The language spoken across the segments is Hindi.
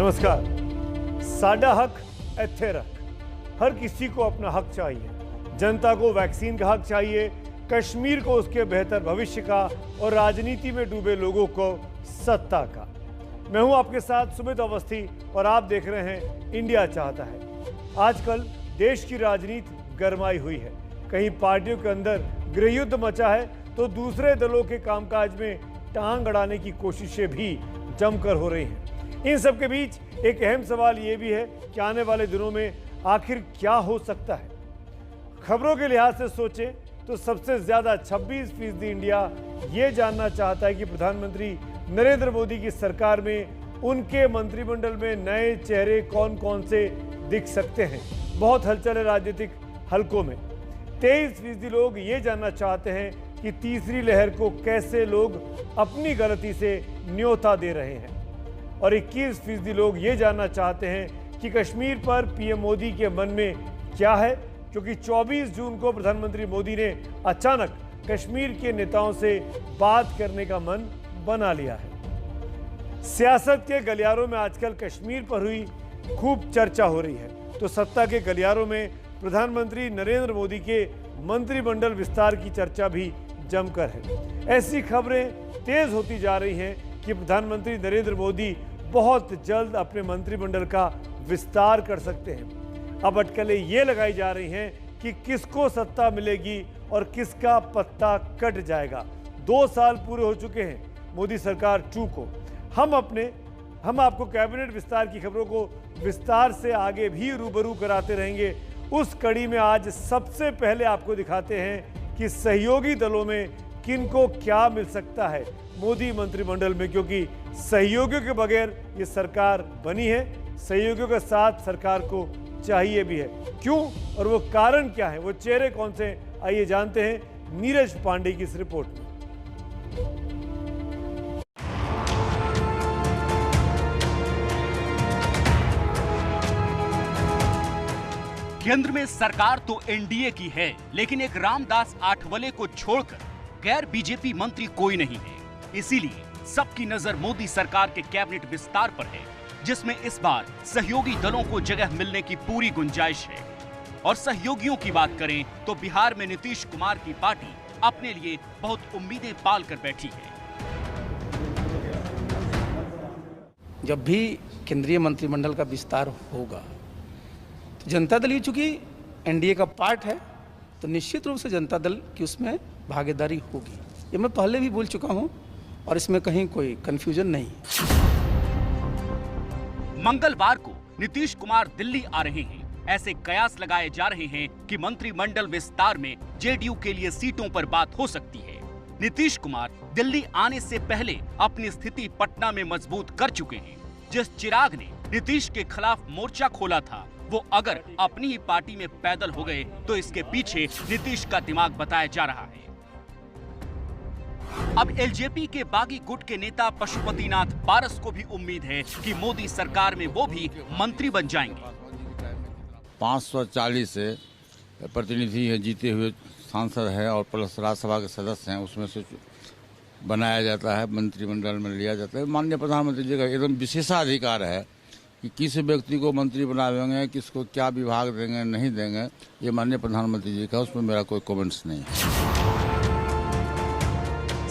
नमस्कार। साडा हक इत्थे रख। हर किसी को अपना हक चाहिए। जनता को वैक्सीन का हक चाहिए, कश्मीर को उसके बेहतर भविष्य का और राजनीति में डूबे लोगों को सत्ता का। मैं हूं आपके साथ सुमित अवस्थी और आप देख रहे हैं इंडिया चाहता है। आजकल देश की राजनीति गरमाई हुई है। कहीं पार्टियों के अंदर गृहयुद्ध मचा है तो दूसरे दलों के कामकाज में टांग अड़ाने की कोशिशें भी जमकर हो रही हैं। इन सब के बीच एक अहम सवाल ये भी है कि आने वाले दिनों में आखिर क्या हो सकता है। खबरों के लिहाज से सोचें तो सबसे ज्यादा 26% इंडिया ये जानना चाहता है कि प्रधानमंत्री नरेंद्र मोदी की सरकार में उनके मंत्रिमंडल में नए चेहरे कौन कौन से दिख सकते हैं। बहुत हलचल है राजनीतिक हलकों में। 23% लोग ये जानना चाहते हैं कि तीसरी लहर को कैसे लोग अपनी गलती से न्योता दे रहे हैं और 21% लोग ये जानना चाहते हैं कि कश्मीर पर पीएम मोदी के मन में क्या है, क्योंकि 24 जून को प्रधानमंत्री मोदी ने अचानक कश्मीर के नेताओं से बात करने का मन बना लिया है। सियासत के गलियारों में आजकल कश्मीर पर हुई खूब चर्चा हो रही है तो सत्ता के गलियारों में प्रधानमंत्री नरेंद्र मोदी के मंत्रिमंडल विस्तार की चर्चा भी जमकर है। ऐसी खबरें तेज होती जा रही हैं कि प्रधानमंत्री नरेंद्र मोदी बहुत जल्द अपने मंत्रिमंडल का विस्तार कर सकते हैं। अब अटकलें ये लगाई जा रही हैं कि किसको सत्ता मिलेगी और किसका पत्ता कट जाएगा। 2 साल पूरे हो चुके हैं मोदी सरकार 2 को। हम आपको कैबिनेट विस्तार की खबरों को विस्तार से आगे भी रूबरू कराते रहेंगे। उस कड़ी में आज सबसे पहले आपको दिखाते हैं कि सहयोगी दलों में किनको क्या मिल सकता है मोदी मंत्रिमंडल में, क्योंकि सहयोगियों के बगैर ये सरकार बनी है। सहयोगियों के साथ सरकार को चाहिए भी है। क्यों और वो कारण क्या है, वो चेहरे कौन से, आइए जानते हैं नीरज पांडे की इस रिपोर्ट में। केंद्र में सरकार तो एनडीए की है, लेकिन एक रामदास आठवले को छोड़कर गैर बीजेपी मंत्री कोई नहीं है। इसीलिए सबकी नजर मोदी सरकार के कैबिनेट विस्तार पर है, जिसमें इस बार सहयोगी दलों को जगह मिलने की पूरी गुंजाइश है। और सहयोगियों की बात करें तो बिहार में नीतीश कुमार की पार्टी अपने लिए बहुत उम्मीदें पाल कर बैठी है। जब भी केंद्रीय मंत्रिमंडल का विस्तार होगा तो जनता दल, चूंकि एनडीए का पार्ट है, तो निश्चित रूप से जनता दल की उसमें भागीदारी होगी। ये मैं पहले भी बोल चुका हूं और इसमें कहीं कोई कंफ्यूजन नहीं है। मंगलवार को नीतीश कुमार दिल्ली आ रहे हैं। ऐसे कयास लगाए जा रहे हैं कि मंत्रिमंडल विस्तार में जेडीयू के लिए सीटों पर बात हो सकती है। नीतीश कुमार दिल्ली आने से पहले अपनी स्थिति पटना में मजबूत कर चुके हैं। जिस चिराग ने नीतीश के खिलाफ मोर्चा खोला था, वो अगर अपनी ही पार्टी में पैदल हो गए तो इसके पीछे नीतीश का दिमाग बताया जा रहा है। अब एलजेपी के बागी गुट के नेता पशुपतिनाथ पारस को भी उम्मीद है कि मोदी सरकार में वो भी मंत्री बन जाएंगे। 540 से प्रतिनिधि है, जीते हुए सांसद है और प्लस राज्यसभा के सदस्य हैं, उसमें से बनाया जाता है, मंत्रिमंडल में लिया जाता है। माननीय प्रधानमंत्री जी का एकदम विशेषाधिकार है कि किस व्यक्ति को मंत्री बनावेंगे, किसको क्या विभाग देंगे, नहीं देंगे, ये माननीय प्रधानमंत्री जी का, उसमें मेरा कोई कमेंट्स नहीं है।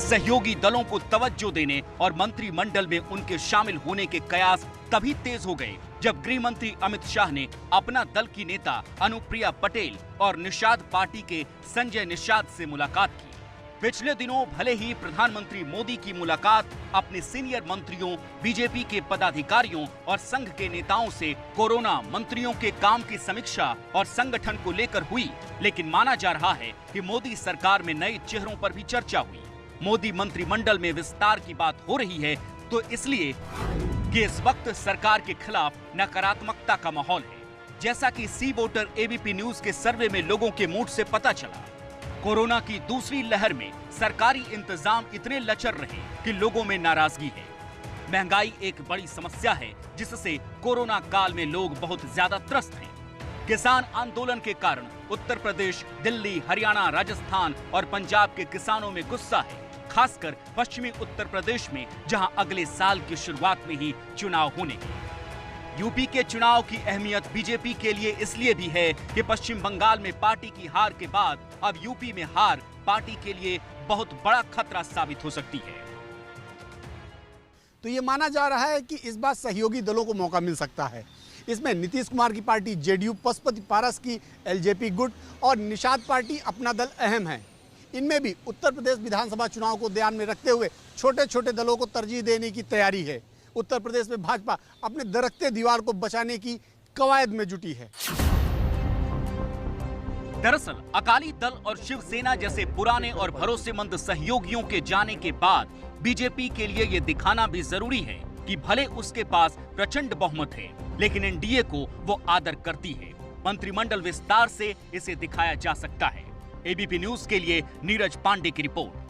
सहयोगी दलों को तवज्जो देने और मंत्रिमंडल में उनके शामिल होने के कयास तभी तेज हो गए जब गृह मंत्री अमित शाह ने अपना दल की नेता अनुप्रिया पटेल और निषाद पार्टी के संजय निषाद से मुलाकात की। पिछले दिनों भले ही प्रधानमंत्री मोदी की मुलाकात अपने सीनियर मंत्रियों, बीजेपी के पदाधिकारियों और संघ के नेताओं से कोरोना मंत्रियों के काम की समीक्षा और संगठन को लेकर हुई, लेकिन माना जा रहा है कि मोदी सरकार में नए चेहरों पर भी चर्चा हुई। मोदी मंत्रिमंडल में विस्तार की बात हो रही है तो इसलिए कि इस वक्त सरकार के खिलाफ नकारात्मकता का माहौल है। जैसा कि सी वोटर एबीपी न्यूज के सर्वे में लोगों के मूड से पता चला, कोरोना की दूसरी लहर में सरकारी इंतजाम इतने लचर रहे कि लोगों में नाराजगी है। महंगाई एक बड़ी समस्या है जिससे कोरोना काल में लोग बहुत ज्यादा त्रस्त हैं। किसान आंदोलन के कारण उत्तर प्रदेश, दिल्ली, हरियाणा, राजस्थान और पंजाब के किसानों में गुस्सा है, खासकर पश्चिमी उत्तर प्रदेश में, जहां अगले साल की शुरुआत में ही चुनाव होने हैं। यूपी के चुनाव की अहमियत बीजेपी के लिए इसलिए भी है कि पश्चिम बंगाल में पार्टी की हार के बाद अब यूपी में हार पार्टी के लिए बहुत बड़ा खतरा साबित हो सकती है। तो ये माना जा रहा है कि इस बार सहयोगी दलों को मौका मिल सकता है। इसमें नीतीश कुमार की पार्टी जेडीयू, पशुपति पारस की एलजेपी गुट और निषाद पार्टी अपना दल अहम है। इनमें भी उत्तर प्रदेश विधानसभा चुनाव को ध्यान में रखते हुए छोटे छोटे दलों को तरजीह देने की तैयारी है। उत्तर प्रदेश में भाजपा अपने दरकते दीवार को बचाने की कवायद में जुटी है। दरअसल अकाली दल और शिवसेना जैसे पुराने और भरोसेमंद सहयोगियों के जाने के बाद बीजेपी के लिए ये दिखाना भी जरूरी है कि भले उसके पास प्रचंड बहुमत है, लेकिन एनडीए को वो आदर करती है। मंत्रिमंडल विस्तार से इसे दिखाया जा सकता है। एबीपी न्यूज के लिए नीरज पांडे की रिपोर्ट।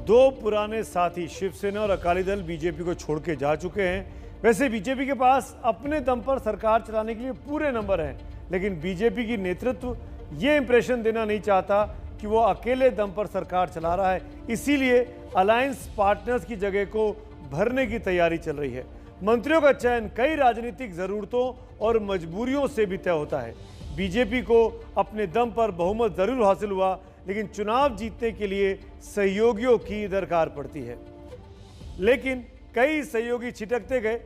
दो पुराने साथी शिवसेना और अकाली दल बीजेपी को छोड़ के जा चुके हैं। वैसे बीजेपी के पास अपने दम पर सरकार चलाने के लिए पूरे नंबर हैं, लेकिन बीजेपी की नेतृत्व ये इंप्रेशन देना नहीं चाहता कि वो अकेले दम पर सरकार चला रहा है। इसीलिए अलायंस पार्टनर्स की जगह को भरने की तैयारी चल रही है। मंत्रियों का चयन कई राजनीतिक जरूरतों और मजबूरियों से भी तय होता है। बीजेपी को अपने दम पर बहुमत जरूर हासिल हुआ, लेकिन चुनाव जीतने के लिए सहयोगियों की दरकार पड़ती है। लेकिन कई सहयोगी छिटकते गए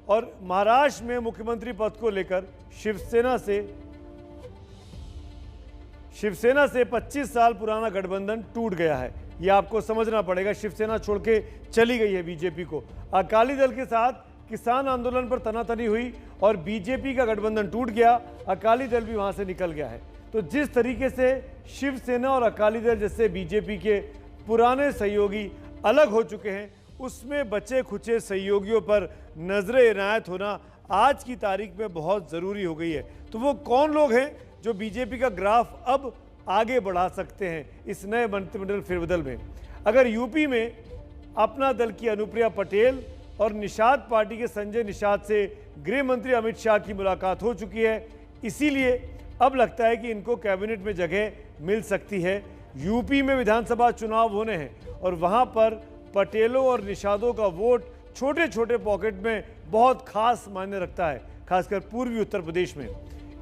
और महाराष्ट्र में मुख्यमंत्री पद को लेकर शिवसेना से 25 साल पुराना गठबंधन टूट गया है। यह आपको समझना पड़ेगा। शिवसेना छोड़ के चली गई है बीजेपी को। अकाली दल के साथ किसान आंदोलन पर तनातनी हुई और बीजेपी का गठबंधन टूट गया। अकाली दल भी वहां से निकल गया है। तो जिस तरीके से शिवसेना और अकाली दल जैसे बीजेपी के पुराने सहयोगी अलग हो चुके हैं, उसमें बचे खुचे सहयोगियों पर नजर इनायत होना आज की तारीख में बहुत ज़रूरी हो गई है। तो वो कौन लोग हैं जो बीजेपी का ग्राफ अब आगे बढ़ा सकते हैं इस नए मंत्रिमंडल फेरबदल में? अगर यूपी में अपना दल की अनुप्रिया पटेल और निषाद पार्टी के संजय निषाद से गृह मंत्री अमित शाह की मुलाकात हो चुकी है, इसीलिए अब लगता है कि इनको कैबिनेट में जगह मिल सकती है। यूपी में विधानसभा चुनाव होने हैं और वहां पर पटेलों और निषादों का वोट छोटे छोटे पॉकेट में बहुत खास मायने रखता है, खासकर पूर्वी उत्तर प्रदेश में।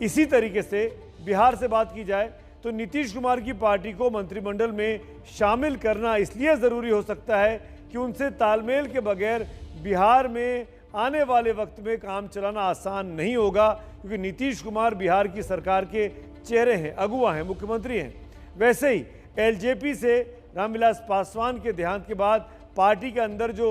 इसी तरीके से बिहार से बात की जाए तो नीतीश कुमार की पार्टी को मंत्रिमंडल में शामिल करना इसलिए ज़रूरी हो सकता है कि उनसे तालमेल के बगैर बिहार में आने वाले वक्त में काम चलाना आसान नहीं होगा, क्योंकि नीतीश कुमार बिहार की सरकार के चेहरे हैं, अगुवा हैं, मुख्यमंत्री हैं। वैसे ही एलजेपी से रामविलास पासवान के देहांत के बाद पार्टी के अंदर जो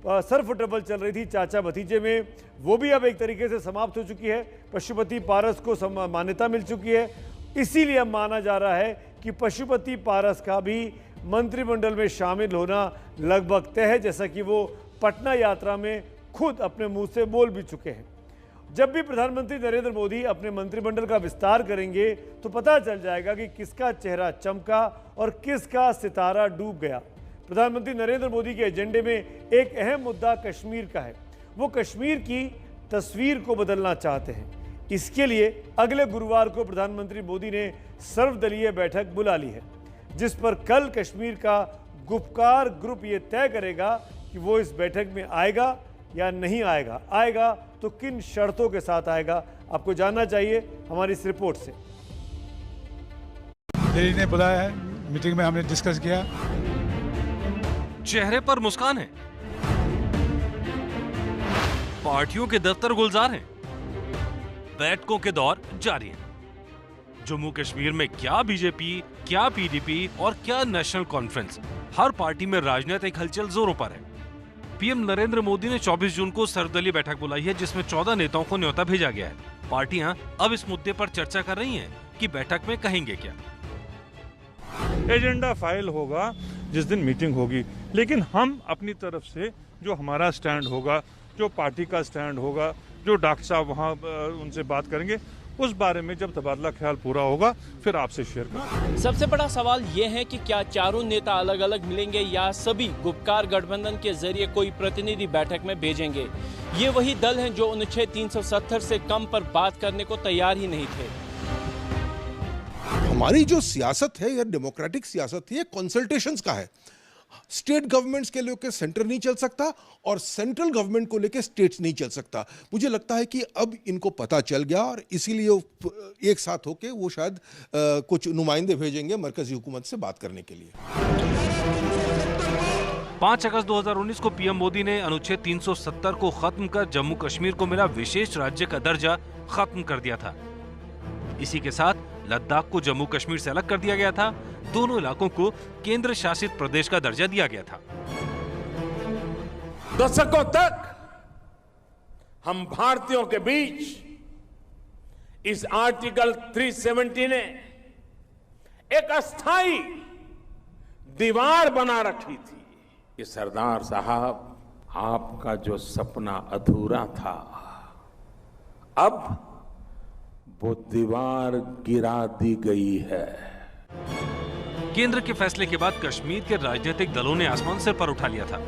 सर्फ ट्रबल चल रही थी चाचा भतीजे में, वो भी अब एक तरीके से समाप्त हो चुकी है। पशुपति पारस को मान्यता मिल चुकी है। इसीलिए अब माना जा रहा है कि पशुपति पारस का भी मंत्रिमंडल में शामिल होना लगभग तय है, जैसा कि वो पटना यात्रा में खुद अपने मुंह से बोल भी चुके हैं। जब भी प्रधानमंत्री नरेंद्र मोदी अपने मंत्रिमंडल का विस्तार करेंगे तो पता चल जाएगा कि किसका चेहरा चमका और किसका सितारा डूब गया। प्रधानमंत्री नरेंद्र मोदी के एजेंडे में एक अहम मुद्दा कश्मीर का है। वो कश्मीर की तस्वीर को बदलना चाहते हैं। इसके लिए अगले गुरुवार को प्रधानमंत्री मोदी ने सर्वदलीय बैठक बुला ली है, जिस पर कल कश्मीर का गुपकार ग्रुप ये तय करेगा कि वो इस बैठक में आएगा या नहीं आएगा। आएगा तो किन शर्तों के साथ आएगा, आपको जानना चाहिए हमारी इस रिपोर्ट से। दिल्ली ने बुलाया है, मीटिंग में हमने डिस्कस किया। चेहरे पर मुस्कान है, पार्टियों के दफ्तर गुलजार हैं, बैठकों के दौर जारी हैं। जम्मू कश्मीर में क्या बीजेपी, क्या पीडीपी और क्या नेशनल कॉन्फ्रेंस, हर पार्टी में राजनीतिक हलचल जोरों पर है। पीएम नरेंद्र मोदी ने 24 जून को सर्वदलीय बैठक बुलाई है, जिसमें 14 नेताओं को न्योता भेजा गया है। पार्टियां अब इस मुद्दे पर चर्चा कर रही हैं कि बैठक में कहेंगे क्या। एजेंडा फाइल होगा जिस दिन मीटिंग होगी, लेकिन हम अपनी तरफ से जो हमारा स्टैंड होगा, जो पार्टी का स्टैंड होगा, जो डॉक्टर साहब वहाँ उनसे बात करेंगे, उस बारे में जब तबादला ख्याल पूरा होगा फिर आपसे शेयर करेंगे। सबसे बड़ा सवाल ये है कि क्या चारों नेता अलग अलग मिलेंगे या सभी गुपकार गठबंधन के जरिए कोई प्रतिनिधि बैठक में भेजेंगे। ये वही दल हैं जो अनुच्छेद 370 से कम पर बात करने को तैयार ही नहीं थे। हमारी जो सियासत है, यह डेमोक्रेटिक सियासत है, ये कंसल्टेशंस का है। स्टेट गवर्नमेंट्स के लेकर सेंटर नहीं चल सकता और सेंट्रल गवर्नमेंट को लेकर स्टेट्स नहीं चल सकता। मुझे लगता है कि अब इनको पता चल गया और इसीलिए एक साथ होके वो शायद कुछ नुमाइंदे भेजेंगे मरकजी हुकूमत से बात करने के लिए। 5 अगस्त 2019 को पीएम मोदी ने अनुच्छेद 370 को खत्म कर जम्मू कश्मीर को मिला विशेष राज्य का दर्जा खत्म कर दिया था। इसी के साथ लद्दाख को जम्मू कश्मीर से अलग कर दिया गया था। दोनों इलाकों को केंद्र शासित प्रदेश का दर्जा दिया गया था। दशकों तक हम भारतीयों के बीच इस आर्टिकल 370 ने एक अस्थाई दीवार बना रखी थी कि सरदार साहब, आपका जो सपना अधूरा था, अब वो दीवार गिरा दी गई है। केंद्र के फैसले के बाद कश्मीर के राजनीतिक दलों ने आसमान सिर पर उठा लिया था।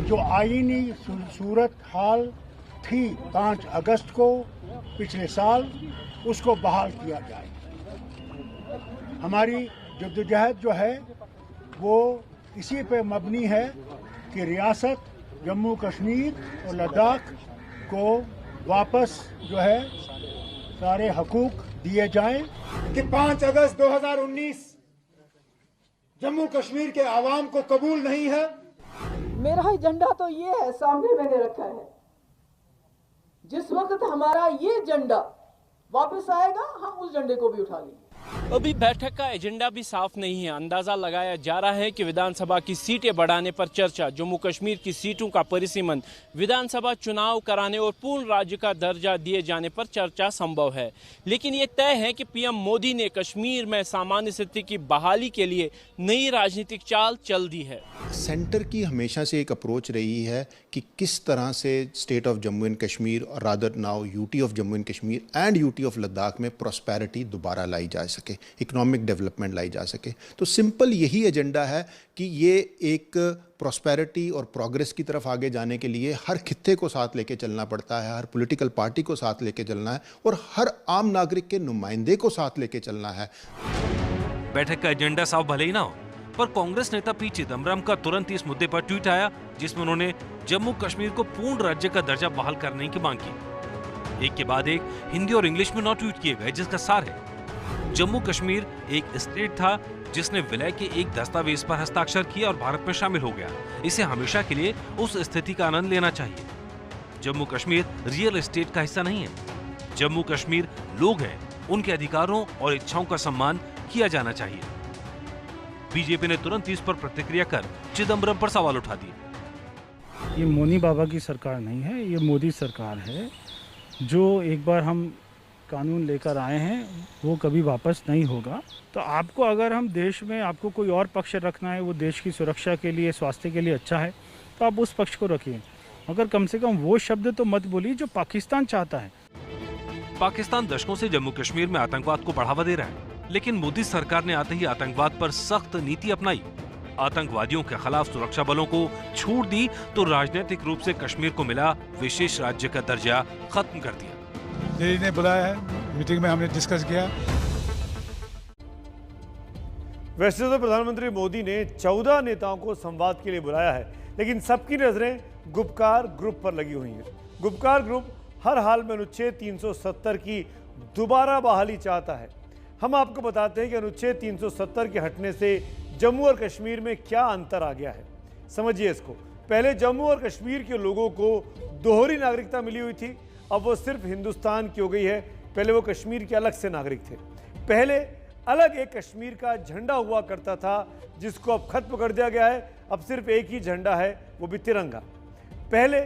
जो आईनी सूरत हाल थी 5 अगस्त को पिछले साल, उसको बहाल किया जाए। हमारी जद्दोजहद जो है वो इसी पे मबनी है कि रियासत जम्मू कश्मीर और लद्दाख को वापस जो है सारे हकूक दिए जाएं। कि 5 अगस्त 2019 जम्मू कश्मीर के आवाम को कबूल नहीं है। मेरा एजेंडा तो ये है, सामने मैंने रखा है। जिस वक्त हमारा ये झंडा वापस आएगा, हम उस झंडे को भी उठा लेंगे। अभी बैठक का एजेंडा भी साफ नहीं है। अंदाजा लगाया जा रहा है कि विधानसभा की सीटें बढ़ाने पर चर्चा, जम्मू कश्मीर की सीटों का परिसीमन, विधानसभा चुनाव कराने और पूर्ण राज्य का दर्जा दिए जाने पर चर्चा संभव है। लेकिन ये तय है कि पीएम मोदी ने कश्मीर में सामान्य स्थिति की बहाली के लिए नई राजनीतिक चाल चल दी है। सेंटर की हमेशा से एक अप्रोच रही है कि किस तरह से state of Jammu and Kashmir और rather now UT of Jammu and Kashmir and UT of Ladakh में प्रॉस्पेरिटी दोबारा लाई जा सके, इकोनॉमिक डेवलपमेंट लाई जा सके। तो सिंपल यही एजेंडा है कि ये एक प्रॉस्पेरिटी और प्रोग्रेस की तरफ आगे जाने के लिए हर खित्ते को साथ लेके चलना पड़ता है, हर पॉलिटिकल पार्टी को साथ लेके चलना है और हर आम नागरिक के नुमाइंदे को साथ लेके चलना है। बैठक का एजेंडा साफ भले ही ना हो, पर कांग्रेस नेता पी चिदम्बरम का तुरंत इस मुद्दे पर ट्वीट आया जिसमें उन्होंने जम्मू कश्मीर को पूर्ण राज्य का दर्जा बहाल करने की मांग की। एक के बाद एक हिंदी और इंग्लिश में 9 ट्वीट किए गए, जिसका सार है जम्मू कश्मीर एक स्टेट था जिसने विलय के एक दस्तावेज पर हस्ताक्षर किया और भारत में शामिल हो गया। इसे हमेशा के लिए उस स्थिति का आनंद लेना चाहिए। जम्मू कश्मीर रियल एस्टेट का हिस्सा नहीं है। जम्मू कश्मीर लोग हैं, उनके अधिकारों और इच्छाओं का सम्मान किया जाना चाहिए। बीजेपी ने तुरंत इस पर प्रतिक्रिया कर चिदम्बरम पर सवाल उठा दिए। ये मोनी बाबा की सरकार नहीं है, ये मोदी सरकार है। जो एक बार हम कानून लेकर आए हैं वो कभी वापस नहीं होगा। तो आपको अगर हम देश में आपको कोई और पक्ष रखना है, वो देश की सुरक्षा के लिए, स्वास्थ्य के लिए अच्छा है, तो आप उस पक्ष को रखिए, मगर कम से कम वो शब्द तो मत बोलिए जो पाकिस्तान चाहता है। पाकिस्तान दशकों से जम्मू कश्मीर में आतंकवाद को बढ़ावा दे रहा है, लेकिन मोदी सरकार ने आते ही आतंकवाद पर सख्त नीति अपनाई। आतंकवादियों के खिलाफ सुरक्षा बलों को छूट दी तो राजनीतिक रूप से कश्मीर को मिला विशेष राज्य का दर्जा खत्म कर दिया। दिल्ली ने बुलाया है, मीटिंग में हमने डिस्कस किया। वैसे तो प्रधानमंत्री मोदी ने 14 नेताओं को संवाद के लिए बुलाया है, लेकिन सबकी नजरें गुपकार ग्रुप पर लगी हुई हैं। गुपकार ग्रुप हर हाल में अनुच्छेद 370 की दोबारा बहाली चाहता है। हम आपको बताते हैं कि अनुच्छेद 370 के हटने से जम्मू और कश्मीर में क्या अंतर आ गया है। समझिए इसको। पहले जम्मू और कश्मीर के लोगों को दोहरी नागरिकता मिली हुई थी, अब वो सिर्फ हिंदुस्तान की हो गई है। पहले वो कश्मीर के अलग से नागरिक थे। पहले अलग एक कश्मीर का झंडा हुआ करता था, जिसको अब खत्म कर दिया गया है। अब सिर्फ एक ही झंडा है, वो भी तिरंगा। पहले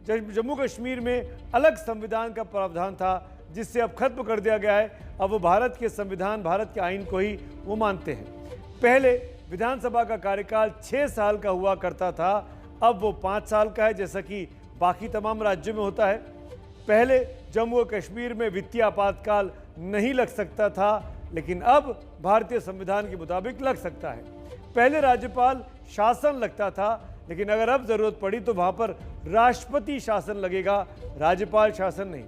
जम्मू कश्मीर में अलग संविधान का प्रावधान था, जिससे अब खत्म कर दिया गया है। अब वो भारत के संविधान, भारत के आईन को ही वो मानते हैं। पहले विधानसभा का कार्यकाल 6 साल का हुआ करता था, अब वो 5 साल का है, जैसा कि बाकी तमाम राज्यों में होता है। पहले जम्मू और कश्मीर में वित्तीय आपातकाल नहीं लग सकता था, लेकिन अब भारतीय संविधान के मुताबिक लग सकता है। पहले राज्यपाल शासन लगता था, लेकिन अगर अब जरूरत पड़ी तो वहां पर राष्ट्रपति शासन लगेगा, राज्यपाल शासन नहीं।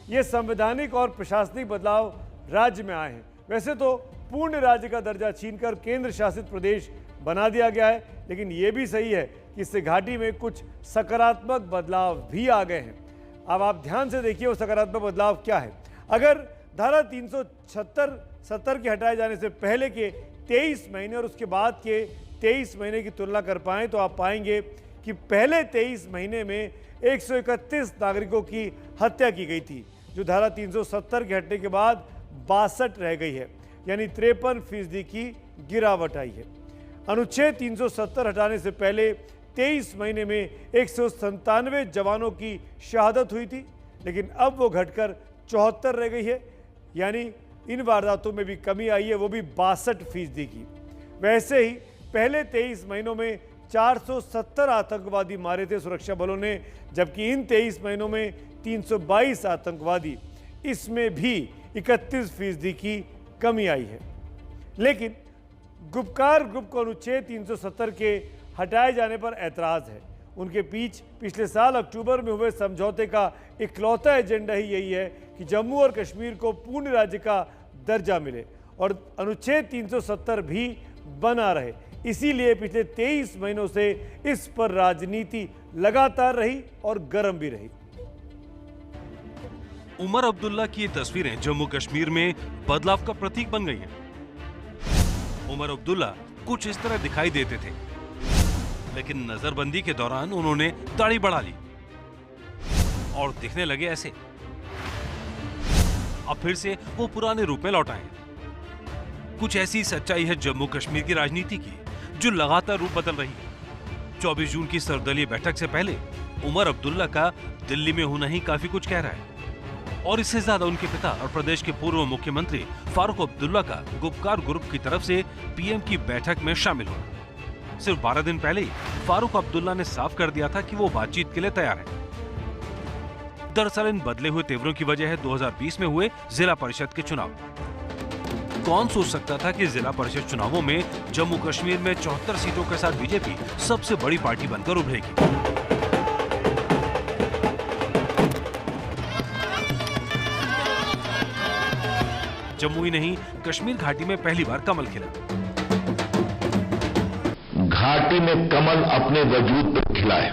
ये संवैधानिक और प्रशासनिक बदलाव राज्य में आए हैं। वैसे तो पूर्ण राज्य का दर्जा छीनकर केंद्र शासित प्रदेश बना दिया गया है, लेकिन ये भी सही है कि इससे घाटी में कुछ सकारात्मक बदलाव भी आ गए हैं। अब आप ध्यान से देखिए वो सकारात्मक बदलाव क्या है। अगर धारा 370 के हटाए जाने से पहले के 23 महीने और उसके बाद के 23 महीने की तुलना कर पाएं तो आप पाएंगे कि पहले 23 महीने में 131 नागरिकों की हत्या की गई थी, जो धारा 370 के हटने के बाद 62 रह गई है, यानी 53% की गिरावट आई है। अनुच्छेद 370 हटाने से पहले 23 महीने में 197 जवानों की शहादत हुई थी, लेकिन अब वो घटकर 74 रह गई है, यानी इन वारदातों में भी कमी आई है, वो भी 62% की। वैसे ही पहले 23 महीनों में 470 आतंकवादी मारे थे सुरक्षा बलों ने, जबकि इन 23 महीनों में 322 आतंकवादी, इसमें भी 31% की कमी आई है। लेकिन गुपकार ग्रुप को अनुच्छेद 370 के हटाए जाने पर ऐतराज़ है। उनके पिछले साल अक्टूबर में हुए समझौते का इकलौता एजेंडा ही यही है कि जम्मू और कश्मीर को पूर्ण राज्य का दर्जा मिले और अनुच्छेद 370 भी बना रहे। इसीलिए पिछले 23 महीनों से इस पर राजनीति लगातार रही और गर्म भी रही। उमर अब्दुल्ला की ये तस्वीरें जम्मू कश्मीर में बदलाव का प्रतीक बन गई हैं। उमर अब्दुल्ला कुछ इस तरह दिखाई देते थे, लेकिन नजरबंदी के दौरान उन्होंने दाढ़ी बढ़ा ली और दिखने लगे ऐसे। अब फिर से वो पुराने रूप में लौट आए। कुछ ऐसी सच्चाई है जम्मू कश्मीर की राजनीति की, जो लगातार रूप बदल रही है। 24 जून की सर्वदलीय बैठक से पहले उमर अब्दुल्ला का दिल्ली में होना ही काफी कुछ कह रहा है, और इससे ज्यादा उनके पिता और प्रदेश के पूर्व मुख्यमंत्री फारूक अब्दुल्ला का गुपकार ग्रुप की तरफ से पीएम की बैठक में शामिल होना। सिर्फ 12 दिन पहले ही फारूक अब्दुल्ला ने साफ कर दिया था कि वो बातचीत के लिए तैयार है। दरअसल इन बदले हुए तेवरों की वजह है 2020 में हुए जिला परिषद के चुनाव। कौन सोच सकता था कि जिला परिषद चुनावों में जम्मू कश्मीर में 74 सीटों के साथ बीजेपी सबसे बड़ी पार्टी बनकर उभरेगी। जम्मू ही नहीं, कश्मीर घाटी में पहली बार कमल खिला। घाटी में कमल अपने वजूद पर खिला है।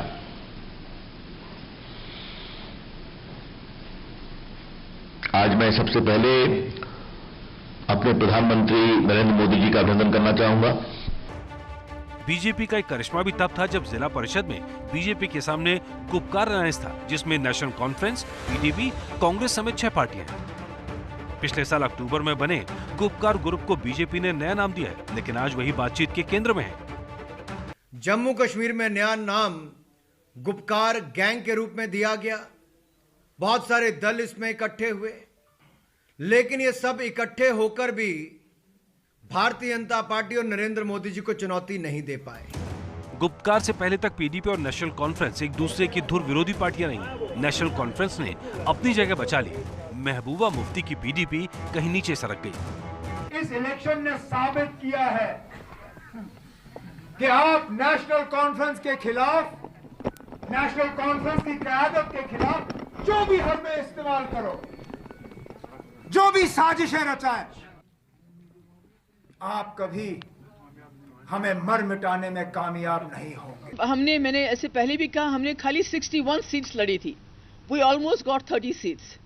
आज मैं सबसे पहले अपने प्रधानमंत्री नरेंद्र मोदी जी का अभिनंदन करना चाहूंगा। बीजेपी का एक करिश्मा भी तब था जब जिला परिषद में बीजेपी के सामने गुपकार अलायंस था, जिसमें नेशनल कॉन्फ्रेंस, पीडीपी, कांग्रेस समेत 6 पार्टियां हैं। पिछले साल अक्टूबर में बने गुपकार ग्रुप को बीजेपी ने नया नाम दिया है, लेकिन आज वही बातचीत के केंद्र में है। जम्मू कश्मीर में नया नाम गुपकार गैंग के रूप में दिया गया। बहुत सारे दल इसमें इकट्ठे हुए, लेकिन ये सब इकट्ठे होकर भी भारतीय जनता पार्टी और नरेंद्र मोदी जी को चुनौती नहीं दे पाए। गुपकार से पहले तक पीडीपी और नेशनल कॉन्फ्रेंस एक दूसरे की धुर विरोधी पार्टियां नहीं। नेशनल कॉन्फ्रेंस ने अपनी जगह बचा ली। महबूबा मुफ्ती की पीडीपी कहीं नीचे सरक गई। इस इलेक्शन ने साबित किया है कि आप नेशनल कॉन्फ्रेंस के खिलाफ, नेशनल कॉन्फ्रेंस की क़यादत के खिलाफ जो भी हमें इस्तेमाल करो, जो भी साजिशें रचाएं, आप कभी हमें मर मिटाने में कामयाब नहीं होंगे। मैंने ऐसे पहले भी कहा, हमने खाली 61 सीट्स लड़ी थी। वी ऑलमोस्ट गॉट 30 सीट्स,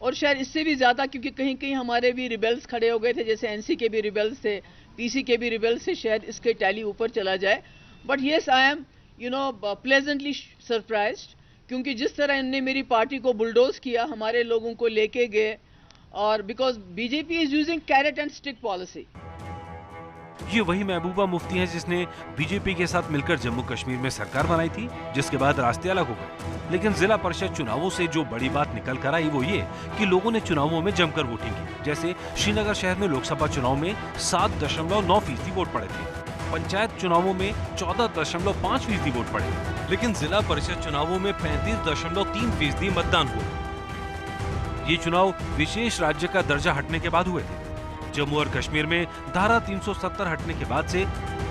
और शायद इससे भी ज्यादा, क्योंकि कहीं कहीं हमारे भी रिबेल्स खड़े हो गए थे, जैसे एनसी के भी रिबेल्स थे, पीसी के भी रिबेल्स थे। शायद इसके टैली ऊपर चला जाए, but yes I am pleasantly surprised, क्योंकि जिस तरह इन्होंने मेरी पार्टी को बुलडोज किया, हमारे लोगों को लेके गए, और because BJP is using carrot and stick policy. ये वही महबूबा मुफ्ती है जिसने बीजेपी के साथ मिलकर जम्मू कश्मीर में सरकार बनाई थी, जिसके बाद रास्ते अलग हो गए। लेकिन जिला परिषद चुनावों से जो बड़ी बात निकल कर आई वो ये कि लोगों ने चुनावों में जमकर वोटिंग की। जैसे श्रीनगर शहर में लोकसभा चुनाव में 7.9% वोट पड़े थे, पंचायत चुनावों में 14.5% वोट पड़े, लेकिन जिला परिषद चुनावों में 35.3% मतदान हुआ। ये चुनाव विशेष राज्य का दर्जा हटने के बाद हुए थे। जम्मू और कश्मीर में धारा 370 हटने के बाद से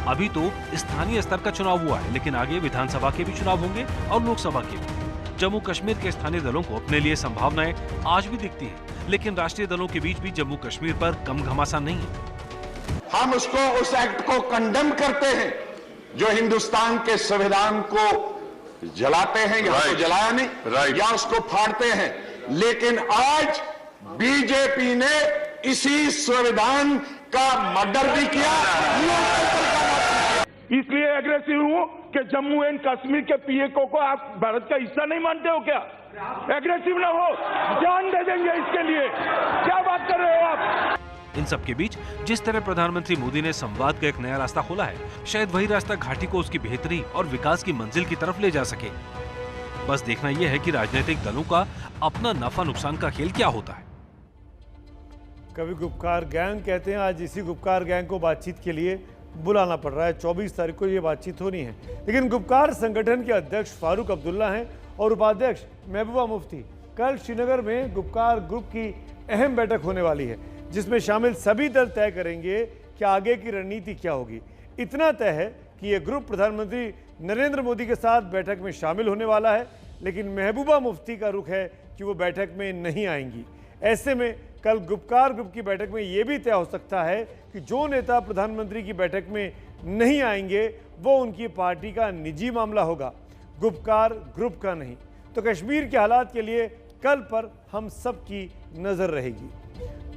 अभी तो स्थानीय स्तर का चुनाव हुआ है, लेकिन आगे विधानसभा के भी चुनाव होंगे और लोकसभा के भी। जम्मू कश्मीर के स्थानीय दलों को अपने लिए संभावनाएं आज भी दिखती हैं, लेकिन राष्ट्रीय दलों के बीच भी जम्मू कश्मीर पर कम घमासान नहीं है। हम उस एक्ट को कंडेम करते हैं जो हिंदुस्तान के संविधान को जलाते हैं, या तो जलाया नहीं या उसको फाड़ते हैं। लेकिन आज बीजेपी ने इसी संविधान का मर्डर भी किया। इसलिए एग्रेसिव हूं कि जम्मू एंड कश्मीर के पीएको को आप भारत का हिस्सा नहीं मानते हो क्या? एग्रेसिव ना हो, जान दे देंगे इसके लिए। क्या बात कर रहे हो आप? इन सब के बीच जिस तरह प्रधानमंत्री मोदी ने संवाद का एक नया रास्ता खोला है, शायद वही रास्ता घाटी को उसकी बेहतरी और विकास की मंजिल की तरफ ले जा सके। बस देखना यह है कि राजनीतिक दलों का अपना नफा नुकसान का खेल क्या होता है। कभी गुपकार गैंग कहते हैं, आज इसी गुपकार गैंग को बातचीत के लिए बुलाना पड़ रहा है। 24 तारीख को ये बातचीत होनी है। लेकिन गुपकार संगठन के अध्यक्ष फारूक अब्दुल्ला हैं और उपाध्यक्ष महबूबा मुफ्ती। कल श्रीनगर में गुपकार ग्रुप की अहम बैठक होने वाली है, जिसमें शामिल सभी दल तय करेंगे कि आगे की रणनीति क्या होगी। इतना तय है कि यह ग्रुप प्रधानमंत्री नरेंद्र मोदी के साथ बैठक में शामिल होने वाला है, लेकिन महबूबा मुफ्ती का रुख है कि वो बैठक में नहीं आएंगी। ऐसे में कल गुपकार ग्रुप की बैठक में यह भी तय हो सकता है कि जो नेता प्रधानमंत्री की बैठक में नहीं आएंगे वो उनकी पार्टी का निजी मामला होगा, गुपकार ग्रुप का नहीं। तो कश्मीर के हालात के लिए कल पर हम सब की नजर रहेगी।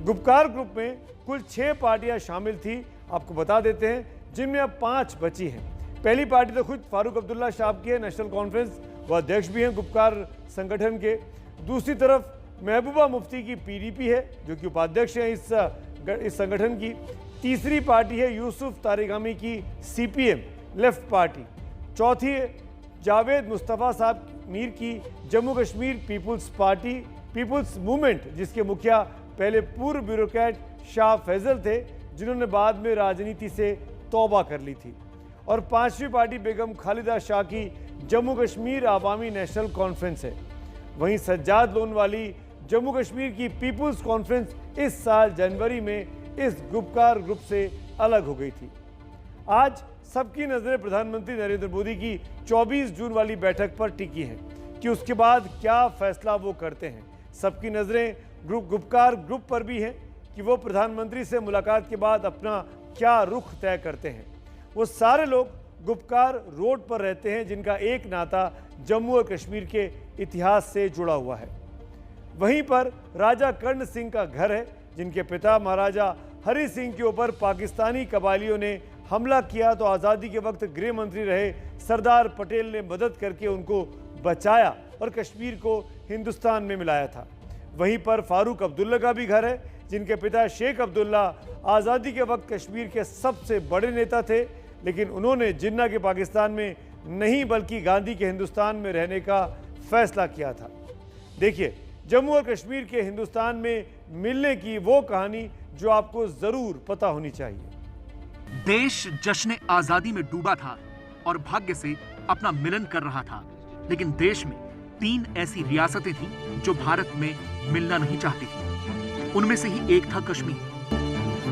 गुपकार ग्रुप में कुल 6 पार्टियां शामिल थी, आपको बता देते हैं, जिनमें अब 5 बची हैं। पहली पार्टी तो खुद फारूक अब्दुल्ला साहब की है, नेशनल कॉन्फ्रेंस, वो अध्यक्ष भी हैं गुपकार संगठन के। दूसरी तरफ महबूबा मुफ्ती की पीडीपी है, जो कि उपाध्यक्ष हैं इस संगठन की। तीसरी पार्टी है यूसुफ तारिगामी की सीपीएम लेफ्ट पार्टी। चौथी है जावेद मुस्तफ़ा साहब मीर की Jammu Kashmir Peoples Party, Peoples Movement, जिसके मुखिया पहले पूर्व ब्यूरोक्रेट शाह फैजल थे, जिन्होंने बाद में राजनीति से तौबा कर ली थी। और पांचवी पार्टी बेगम खालिदा शाह की जम्मू कश्मीर आवामी नेशनल कॉन्फ्रेंस है। वहीं सज्जाद लोनवाली जम्मू कश्मीर की पीपुल्स कॉन्फ्रेंस इस साल जनवरी में इस गुपकार ग्रुप से अलग हो गई थी। आज सबकी नजरें प्रधानमंत्री नरेंद्र मोदी की 24 जून वाली बैठक पर टिकी हैं कि उसके बाद क्या फैसला वो करते हैं। सबकी नजरें गुपकार ग्रुप पर भी हैं कि वो प्रधानमंत्री से मुलाकात के बाद अपना क्या रुख तय करते हैं। वो सारे लोग गुपकार रोड पर रहते हैं, जिनका एक नाता जम्मू और कश्मीर के इतिहास से जुड़ा हुआ है। वहीं पर राजा कर्ण सिंह का घर है, जिनके पिता महाराजा हरि सिंह के ऊपर पाकिस्तानी कबायलियों ने हमला किया तो आज़ादी के वक्त गृह मंत्री रहे सरदार पटेल ने मदद करके उनको बचाया और कश्मीर को हिंदुस्तान में मिलाया था। वहीं पर फारूक अब्दुल्ला का भी घर है, जिनके पिता शेख अब्दुल्ला आज़ादी के वक्त कश्मीर के सबसे बड़े नेता थे, लेकिन उन्होंने जिन्ना के पाकिस्तान में नहीं बल्कि गांधी के हिंदुस्तान में रहने का फैसला किया था। देखिए, जम्मू और कश्मीर के हिंदुस्तान में मिलने की वो कहानी जो आपको जरूर पता होनी चाहिए। देश जश्न आजादी में डूबा था और भाग्य से अपना मिलन कर रहा था, लेकिन देश में 3 ऐसी रियासतें थीं जो भारत में मिलना नहीं चाहती थी। उनमें से ही एक था कश्मीर।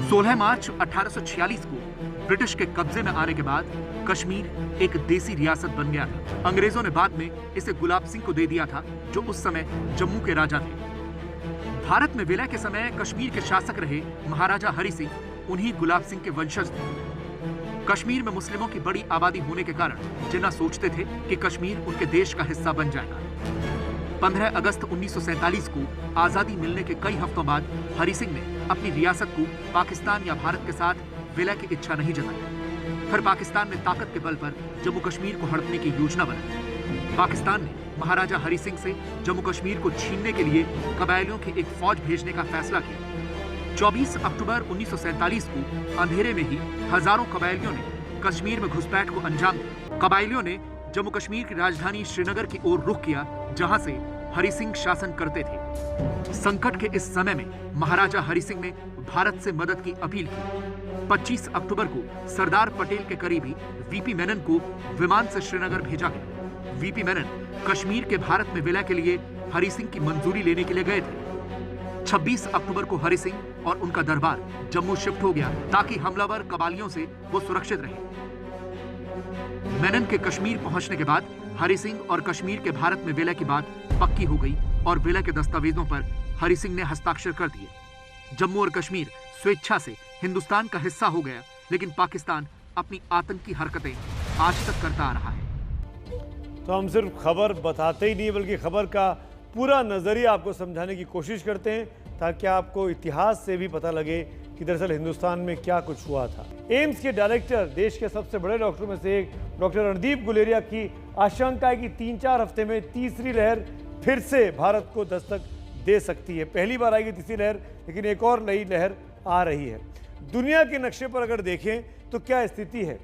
16 मार्च 1846 को ब्रिटिश के कब्जे में आने के बाद कश्मीर एक देसी रियासत बन गया था। अंग्रेजों ने बाद में इसे गुलाब सिंह को दे दिया था, जो उस समय जम्मू के राजा थे। भारत में विलय के समय कश्मीर के शासक रहे महाराजा हरि सिंह उन्हीं गुलाब सिंह के वंशज थे। कश्मीर में मुस्लिमों की बड़ी आबादी होने के कारण जिन्ना सोचते थे कि कश्मीर उनके देश का हिस्सा बन जाएगा। 15 अगस्त 1947 को आजादी मिलने के कई हफ्तों बाद हरि सिंह ने अपनी रियासत को पाकिस्तान या भारत के साथ विलय की इच्छा नहीं जताई। फिर पाकिस्तान ने ताकत के बल पर जम्मू कश्मीर को हड़पने की योजना बनाई। पाकिस्तान ने महाराजा हरि सिंह से जम्मू कश्मीर को छीनने के लिए कबायलियों की एक फौज भेजने का फैसला किया। 24 अक्टूबर 1947 को अंधेरे में ही हजारों कबायलियों ने कश्मीर में घुसपैठ को अंजाम दिया। कबायलियों ने जम्मू कश्मीर की राजधानी श्रीनगर की ओर रुख किया, जहां से हरि सिंह शासन करते थे। संकट के इस समय में महाराजा हरि सिंह ने भारत से मदद की अपील की। 25 अक्टूबर को सरदार पटेल के करीबी वीपी मेनन को विमान से श्रीनगर भेजा गया। वीपी मेनन कश्मीर के भारत में विलय के लिए हरि सिंह की मंजूरी लेने के लिए गए थे। 26 अक्टूबर को हरि सिंह और उनका दरबार जम्मू शिफ्ट हो गया, ताकि हमलावर कबालियों से वो सुरक्षित रहे। मेनन के कश्मीर पहुंचने के बाद हरि सिंह और कश्मीर के भारत में विलय की बात पक्की हो गई और विलय के दस्तावेजों पर हरि सिंह ने हस्ताक्षर कर दिए। जम्मू और कश्मीर स्वेच्छा से हिंदुस्तान का हिस्सा हो गया, लेकिन पाकिस्तान अपनी आतंकी हरकतें आज तक करता आ रहा है। तो हम सिर्फ खबर बताते ही नहीं बल्कि खबर का पूरा नजरिया आपको समझाने की कोशिश करते हैं, ताकि आपको इतिहास से भी पता लगे कि दरअसल हिंदुस्तान में क्या कुछ हुआ था। एम्स के डायरेक्टर, देश के सबसे बड़े डॉक्टरों में से एक डॉक्टर रणदीप गुलेरिया की आशंका है कि 3-4 हफ्ते में तीसरी लहर फिर से भारत को दस्तक दे सकती है। पहली बार आएगी तीसरी लहर, लेकिन एक और नई लहर आ रही है। दुनिया के नक्शे पर अगर देखें तो क्या स्थिति है।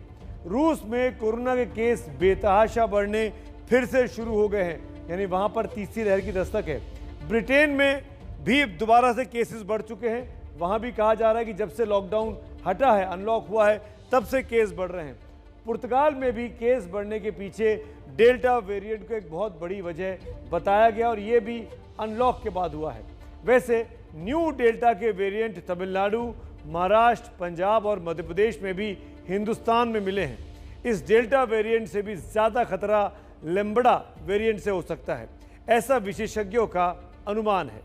रूस में कोरोना के केस बेतहाशा बढ़ने फिर से शुरू हो गए हैं, यानी वहां पर तीसरी लहर की दस्तक है। ब्रिटेन में भी दोबारा से केसेस बढ़ चुके हैं, वहां भी कहा जा रहा है कि जब से लॉकडाउन हटा है, अनलॉक हुआ है, तब से केस बढ़ रहे हैं। पुर्तगाल में भी केस बढ़ने के पीछे डेल्टा वेरिएंट को एक बहुत बड़ी वजह बताया गया, और ये भी अनलॉक के बाद हुआ है। वैसे न्यू डेल्टा के वेरिएंट तमिलनाडु, महाराष्ट्र, पंजाब और मध्य प्रदेश में भी हिंदुस्तान में मिले हैं। इस डेल्टा वेरिएंट से भी ज्यादा खतरा लैम्बडा वेरिएंट से हो सकता है, ऐसा विशेषज्ञों का अनुमान है।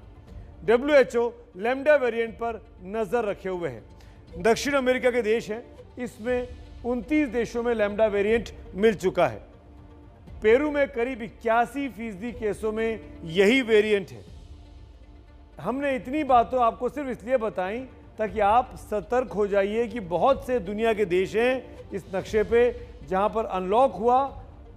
WHO लैम्बडा वेरिएंट पर नजर रखे हुए है। दक्षिण अमेरिका के देश हैं, इसमें 29 देशों में लैम्बडा वेरिएंट मिल चुका है। पेरू में करीब 81% केसों में यही वेरिएंट है। हमने इतनी बातों आपको सिर्फ इसलिए बताई ताकि आप सतर्क हो जाइए कि बहुत से दुनिया के देश हैं इस नक्शे पे जहां पर अनलॉक हुआ,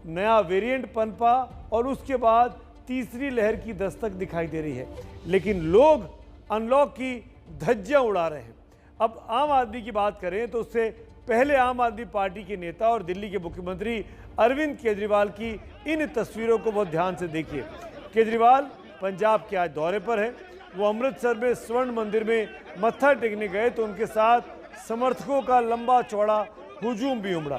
नया वेरिएंट पनपा और उसके बाद तीसरी लहर की दस्तक दिखाई दे रही है, लेकिन लोग अनलॉक की धज्जियां उड़ा रहे हैं। अब आम आदमी की बात करें तो उससे पहले आम आदमी पार्टी के नेता और दिल्ली के मुख्यमंत्री अरविंद केजरीवाल की इन तस्वीरों को बहुत ध्यान से देखिए। केजरीवाल पंजाब के आज दौरे पर है। वो अमृतसर में स्वर्ण मंदिर में मत्था टेकने गए तो उनके साथ समर्थकों का लंबा चौड़ा हुजूम भी उमड़ा।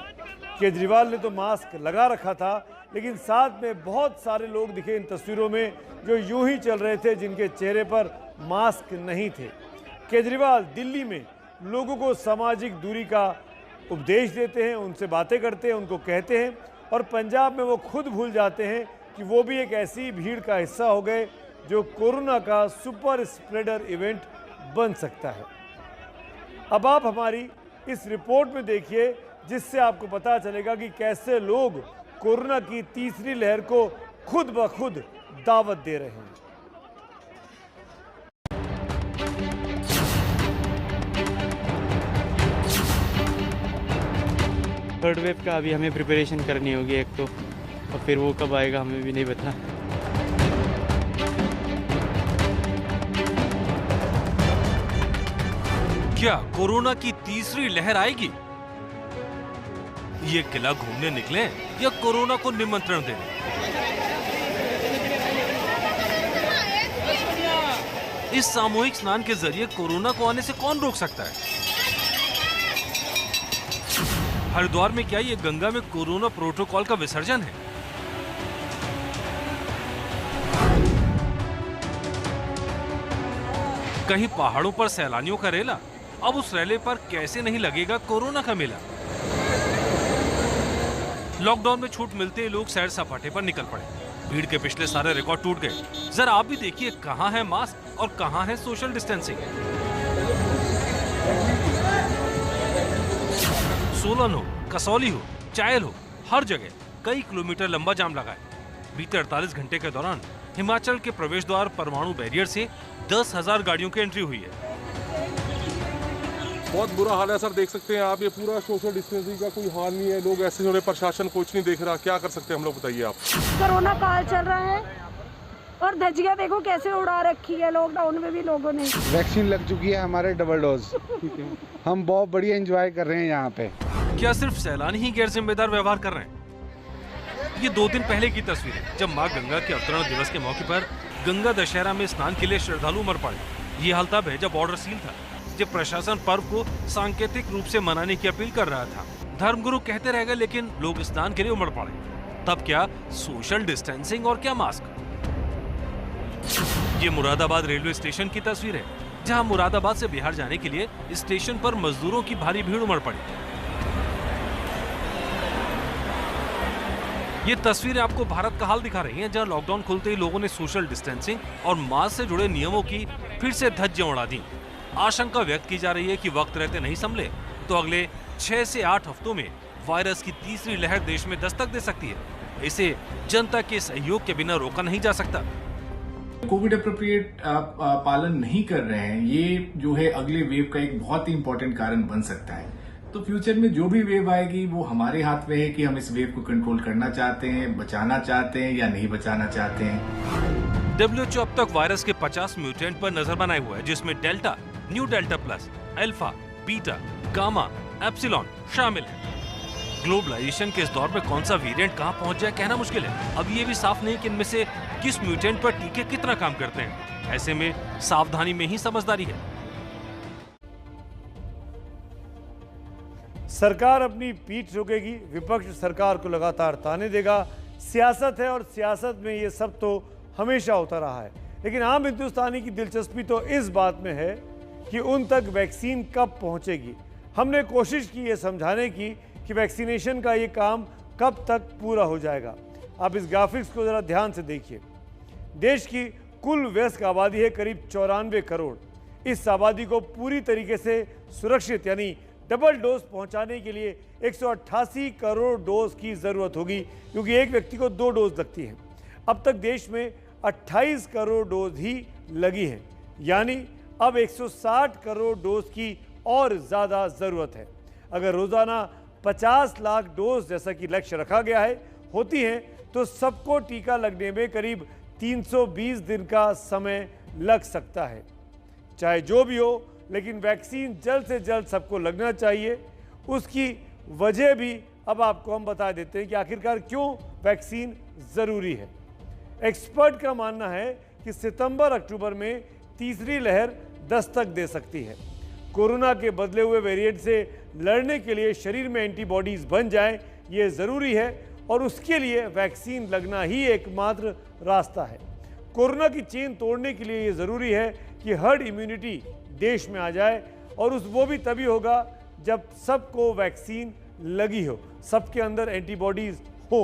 केजरीवाल ने तो मास्क लगा रखा था, लेकिन साथ में बहुत सारे लोग दिखे इन तस्वीरों में जो यूं ही चल रहे थे, जिनके चेहरे पर मास्क नहीं थे। केजरीवाल दिल्ली में लोगों को सामाजिक दूरी का उपदेश देते हैं, उनसे बातें करते हैं, उनको कहते हैं, और पंजाब में वो खुद भूल जाते हैं कि वो भी एक ऐसी भीड़ का हिस्सा हो गए जो कोरोना का सुपर स्प्रेडर इवेंट बन सकता है। अब आप हमारी इस रिपोर्ट में देखिए, जिससे आपको पता चलेगा कि कैसे लोग कोरोना की तीसरी लहर को खुद ब खुद दावत दे रहे हैं। थर्ड वेव का अभी हमें प्रिपरेशन करनी होगी एक तो, और फिर वो कब आएगा हमें भी नहीं पता। क्या कोरोना की तीसरी लहर आएगी? ये किला घूमने निकले या कोरोना को निमंत्रण देने? इस सामूहिक स्नान के जरिए कोरोना को आने से कौन रोक सकता है? हरिद्वार में क्या ये गंगा में कोरोना प्रोटोकॉल का विसर्जन है? कहीं पहाड़ों पर सैलानियों का रेला, अब उस रेले पर कैसे नहीं लगेगा कोरोना का मेला? लॉकडाउन में छूट मिलते ही लोग सैर सपाटे पर निकल पड़े। भीड़ के पिछले सारे रिकॉर्ड टूट गए। जरा आप भी देखिए, कहां है मास्क और कहां है सोशल डिस्टेंसिंग। सोलन हो, कसौली हो, चायल हो, हर जगह कई किलोमीटर लंबा जाम लगा है। बीते 48 घंटे के दौरान हिमाचल के प्रवेश द्वार परमाणु बैरियर से 10,000 गाड़ियों की एंट्री हुई है। बहुत बुरा हाल है सर, देख सकते हैं आप, ये पूरा सोशल डिस्टेंसिंग का कोई हाल नहीं है। लोग ऐसे हो रहे, प्रशासन कुछ नहीं देख रहा, क्या कर सकते हैं हम लोग, बताइए आप। कोरोना काल चल रहा है और धज्जियां देखो कैसे उड़ा रखी है लॉकडाउन में भी लोगों ने। वैक्सीन लग चुकी है हमारे डबल डोज। हम बहुत बढ़िया एंजॉय कर रहे हैं यहाँ पे। क्या सिर्फ सैलानी ही गैर जिम्मेदार व्यवहार कर रहे हैं? ये 2 दिन पहले की तस्वीर है, जब मां गंगा के अवतरण दिवस के मौके पर गंगा दशहरा में स्नान के लिए श्रद्धालु उमड़ पड़े। ये हाल तब है जब बॉर्डर सील था, जब प्रशासन पर्व को सांकेतिक रूप से मनाने की अपील कर रहा था। धर्मगुरु कहते रह गए, लेकिन लोग स्नान के लिए उमड़ पड़े। तब क्या सोशल डिस्टेंसिंग और क्या मास्क। ये मुरादाबाद रेलवे स्टेशन की तस्वीर है, जहां मुरादाबाद से बिहार जाने के लिए स्टेशन पर मजदूरों की भारी भीड़ उमड़ पड़ी। ये तस्वीरें आपको भारत का हाल दिखा रही हैं, जहां लॉकडाउन खुलते ही लोगों ने सोशल डिस्टेंसिंग और मास्क से जुड़े नियमों की फिर से धज्जियां उड़ा दी। आशंका व्यक्त की जा रही है कि वक्त रहते नहीं संभले तो अगले 6 से 8 हफ्तों में वायरस की तीसरी लहर देश में दस्तक दे सकती है। इसे जनता के सहयोग के बिना रोका नहीं जा सकता। कोविड अप्रोप्रिएट पालन नहीं कर रहे हैं, ये जो है अगले वेव का एक बहुत ही इंपॉर्टेंट कारण बन सकता है। तो फ्यूचर में जो भी वेव आएगी वो हमारे हाथ में है कि हम इस वेव को कंट्रोल करना चाहते हैं, बचाना चाहते हैं या नहीं बचाना चाहते हैं। WHO अब तक वायरस के 50 म्यूटेंट पर नजर बनाए हुआ है, जिसमें delta, new delta plus, alpha, beta, gamma, epsilon शामिल है। ग्लोबलाइजेशन के इस दौर में कौन सा वेरिएंट कहां पहुंच जाए कहना मुश्किल है। अब ये भी साफ नहीं कि इनमें से किस म्यूटेंट पर टीके कितना काम करते हैं। ऐसे में सावधानी में ही समझदारी है। सरकार अपनी पीठ रोकेगी, विपक्ष सरकार को लगातार ताने देगा। सियासत है और सियासत में ये सब तो हमेशा होता रहा है, लेकिन आम हिंदुस्तानी की दिलचस्पी तो इस बात में है कि उन तक वैक्सीन कब पहुंचेगी। हमने कोशिश की ये समझाने की कि वैक्सीनेशन का ये काम कब तक पूरा हो जाएगा। आप इस ग्राफिक्स को ज़रा ध्यान से देखिए। देश की कुल वयस्क आबादी है करीब 94 करोड़। इस आबादी को पूरी तरीके से सुरक्षित यानी डबल डोज पहुंचाने के लिए 188 करोड़ डोज की ज़रूरत होगी, क्योंकि एक व्यक्ति को 2 डोज लगती है। अब तक देश में 28 करोड़ डोज ही लगी है, यानी अब 160 करोड़ डोज की और ज़्यादा ज़रूरत है। अगर रोज़ाना 50 लाख डोज जैसा कि लक्ष्य रखा गया है होती है तो सबको टीका लगने में करीब 320 दिन का समय लग सकता है। चाहे जो भी हो, लेकिन वैक्सीन जल्द से जल्द सबको लगना चाहिए। उसकी वजह भी अब आपको हम बता देते हैं कि आखिरकार क्यों वैक्सीन ज़रूरी है। एक्सपर्ट का मानना है कि सितंबर अक्टूबर में तीसरी लहर दस्तक दे सकती है। कोरोना के बदले हुए वेरिएंट से लड़ने के लिए शरीर में एंटीबॉडीज़ बन जाएं, ये ज़रूरी है और उसके लिए वैक्सीन लगना ही एकमात्र रास्ता है। कोरोना की चेन तोड़ने के लिए ये ज़रूरी है कि हर्ड इम्यूनिटी देश में आ जाए, और वो भी तभी होगा जब सबको वैक्सीन लगी हो, सबके अंदर एंटीबॉडीज़ हो।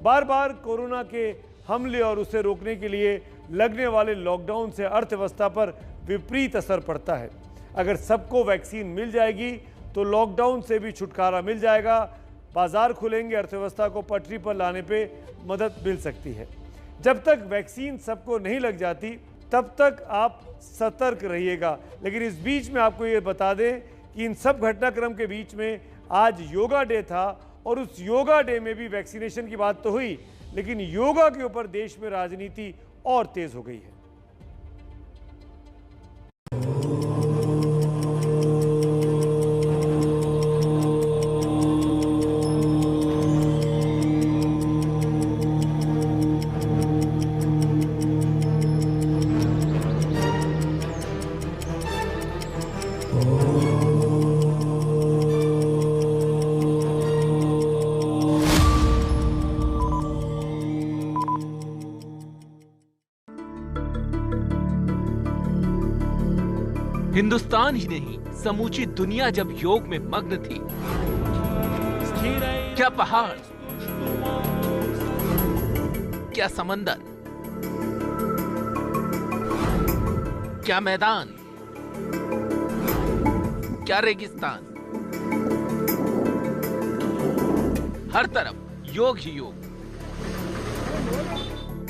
बार बार कोरोना के हमले और उसे रोकने के लिए लगने वाले लॉकडाउन से अर्थव्यवस्था पर विपरीत असर पड़ता है। अगर सबको वैक्सीन मिल जाएगी तो लॉकडाउन से भी छुटकारा मिल जाएगा, बाजार खुलेंगे, अर्थव्यवस्था को पटरी पर लाने पे मदद मिल सकती है। जब तक वैक्सीन सबको नहीं लग जाती तब तक आप सतर्क रहिएगा। लेकिन इस बीच में आपको ये बता दें कि इन सब घटनाक्रम के बीच में आज योगा डे था, और उस योगा डे में भी वैक्सीनेशन की बात तो हुई, लेकिन योगा के ऊपर देश में राजनीति और तेज हो गई है। हिंदुस्तान ही नहीं, समूची दुनिया जब योग में मग्न थी, क्या पहाड़, क्या समंदर, क्या मैदान, क्या रेगिस्तान, हर तरफ योग ही योग।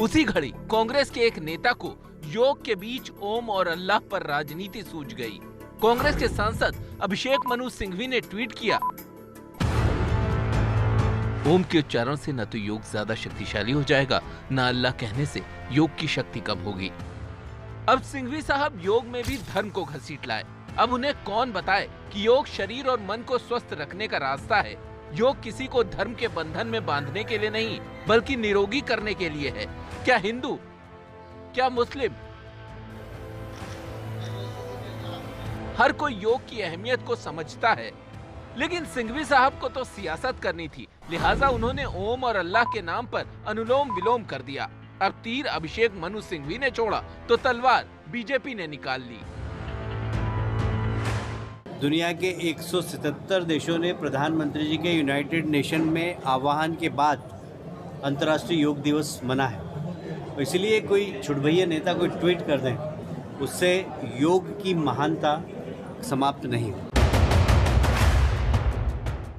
उसी घड़ी कांग्रेस के एक नेता को योग के बीच ओम और अल्लाह पर राजनीति सूझ गई। कांग्रेस के सांसद अभिषेक मनु सिंघवी ने ट्वीट किया, ओम के उच्चारण से न तो योग ज्यादा शक्तिशाली हो जाएगा, न अल्लाह कहने से योग की शक्ति कम होगी। अब सिंघवी साहब योग में भी धर्म को घसीट लाए। अब उन्हें कौन बताए कि योग शरीर और मन को स्वस्थ रखने का रास्ता है। योग किसी को धर्म के बंधन में बांधने के लिए नहीं, बल्कि निरोगी करने के लिए है। क्या हिंदू, क्या मुस्लिम, हर कोई योग की अहमियत को समझता है। लेकिन सिंघवी साहब को तो सियासत करनी थी, लिहाजा उन्होंने ओम और अल्लाह के नाम पर अनुलोम विलोम कर दिया। अब तीर अभिषेक मनु सिंघवी ने छोड़ा तो तलवार बीजेपी ने निकाल ली। दुनिया के 177 देशों ने प्रधानमंत्री जी के यूनाइटेड नेशन में आह्वान के बाद अंतर्राष्ट्रीय योग दिवस मना है। तो इसलिए कोई छुटभैया नेता कोई ट्वीट कर दें, उससे योग की महानता समाप्त नहीं हो।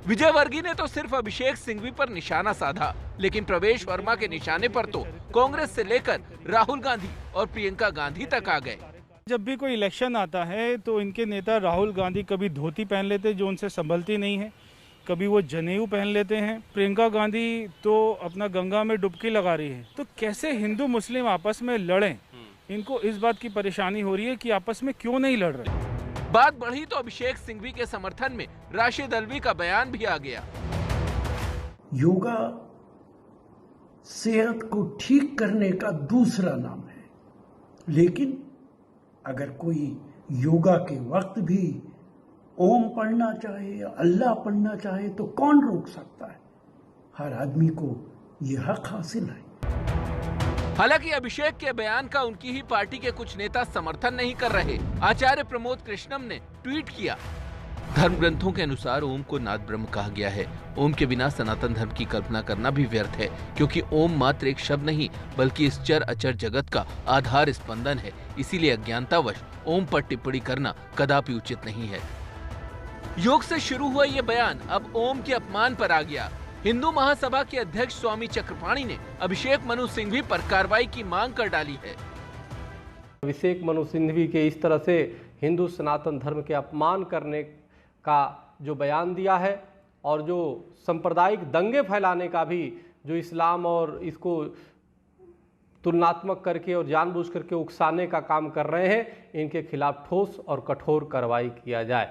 विजय वर्गीय ने तो सिर्फ अभिषेक सिंघवी पर निशाना साधा, लेकिन प्रवेश वर्मा के निशाने पर तो कांग्रेस से लेकर राहुल गांधी और प्रियंका गांधी तक आ गए। जब भी कोई इलेक्शन आता है तो इनके नेता राहुल गांधी कभी धोती पहन लेते जो उनसे संभलती नहीं है, कभी वो जनेऊ पहन लेते हैं। प्रियंका गांधी तो अपना गंगा में डुबकी लगा रही है। तो कैसे हिंदू मुस्लिम आपस में लड़ें, इनको इस बात की परेशानी हो रही है कि आपस में क्यों नहीं लड़ रहे। बात बढ़ी तो अभिषेक सिंघवी के समर्थन में राशिद अल्वी का बयान भी आ गया। योगा सेहत को ठीक करने का दूसरा नाम है, लेकिन अगर कोई योगा के वक्त भी ओम पढ़ना चाहे या अल्लाह पढ़ना चाहे तो कौन रोक सकता है। हर आदमी को यह हक हासिल है। हालांकि अभिषेक के बयान का उनकी ही पार्टी के कुछ नेता समर्थन नहीं कर रहे। आचार्य प्रमोद कृष्णम ने ट्वीट किया, धर्म ग्रंथों के अनुसार ओम को नाद ब्रह्म कहा गया है। ओम के बिना सनातन धर्म की कल्पना करना भी व्यर्थ है, क्योंकि ओम मात्र एक शब्द नहीं बल्कि इस चर अचर जगत का आधार स्पंदन है। इसीलिए अज्ञानतावश ओम पर टिप्पणी करना कदापि उचित नहीं है। योग से शुरू हुआ ये बयान अब ओम के अपमान पर आ गया। हिंदू महासभा के अध्यक्ष स्वामी चक्रपाणी ने अभिषेक मनु सिंघवी पर कार्रवाई की मांग कर डाली है। अभिषेक मनु सिंघवी के इस तरह से हिंदू सनातन धर्म के अपमान करने का जो बयान दिया है और जो सांप्रदायिक दंगे फैलाने का भी जो इस्लाम और इसको तुलनात्मक करके और जानबूझ करके उकसाने का काम कर रहे हैं, इनके खिलाफ ठोस और कठोर कार्रवाई किया जाए।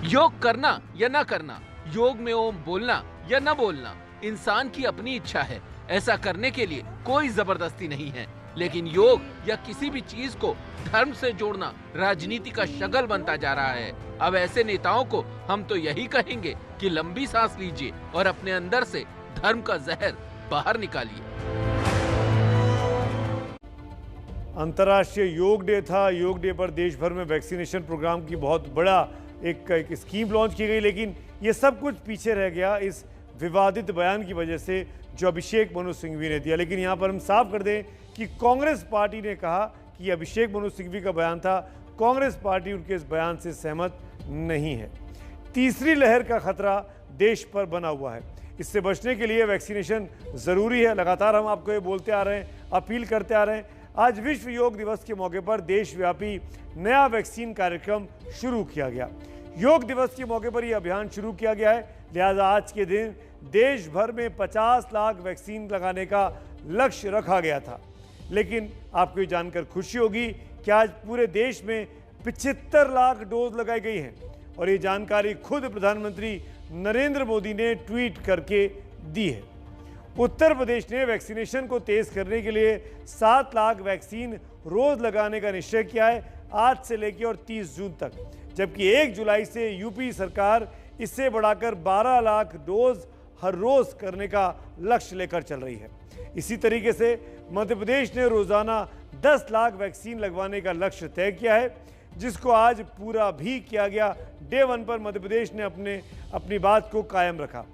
योग करना या न करना, योग में ओम बोलना या न बोलना इंसान की अपनी इच्छा है। ऐसा करने के लिए कोई जबरदस्ती नहीं है, लेकिन योग या किसी भी चीज को धर्म से जोड़ना राजनीति का शगल बनता जा रहा है। अब ऐसे नेताओं को हम तो यही कहेंगे कि लंबी सांस लीजिए और अपने अंदर से धर्म का जहर बाहर निकालिए। अंतर्राष्ट्रीय योग डे था। योग डे पर देश भर में वैक्सीनेशन प्रोग्राम की बहुत बड़ा एक स्कीम लॉन्च की गई, लेकिन ये सब कुछ पीछे रह गया इस विवादित बयान की वजह से जो अभिषेक मनु सिंघवी ने दिया। लेकिन यहाँ पर हम साफ कर दें कि कांग्रेस पार्टी ने कहा कि अभिषेक मनु सिंघवी का बयान था। कांग्रेस पार्टी उनके इस बयान से सहमत नहीं है। तीसरी लहर का खतरा देश पर बना हुआ है। इससे बचने के लिए वैक्सीनेशन जरूरी है। लगातार हम आपको ये बोलते आ रहे हैं, अपील करते आ रहे हैं। आज विश्व योग दिवस के मौके पर देशव्यापी नया वैक्सीन कार्यक्रम शुरू किया गया। योग दिवस के मौके पर यह अभियान शुरू किया गया है, लिहाजा आज के दिन देश भर में 50 लाख वैक्सीन लगाने का लक्ष्य रखा गया था। लेकिन आपको ये जानकर खुशी होगी कि आज पूरे देश में 75 लाख डोज लगाई गई हैं और ये जानकारी खुद प्रधानमंत्री नरेंद्र मोदी ने ट्वीट करके दी है। उत्तर प्रदेश ने वैक्सीनेशन को तेज करने के लिए 7 लाख वैक्सीन रोज लगाने का निश्चय किया है, आज से लेकर और 30 जून तक, जबकि 1 जुलाई से यूपी सरकार इससे बढ़ाकर 12 लाख डोज हर रोज करने का लक्ष्य लेकर चल रही है। इसी तरीके से मध्य प्रदेश ने रोजाना 10 लाख वैक्सीन लगवाने का लक्ष्य तय किया है, जिसको आज पूरा भी किया गया। डे 1 पर मध्य प्रदेश ने अपनी बात को कायम रखा।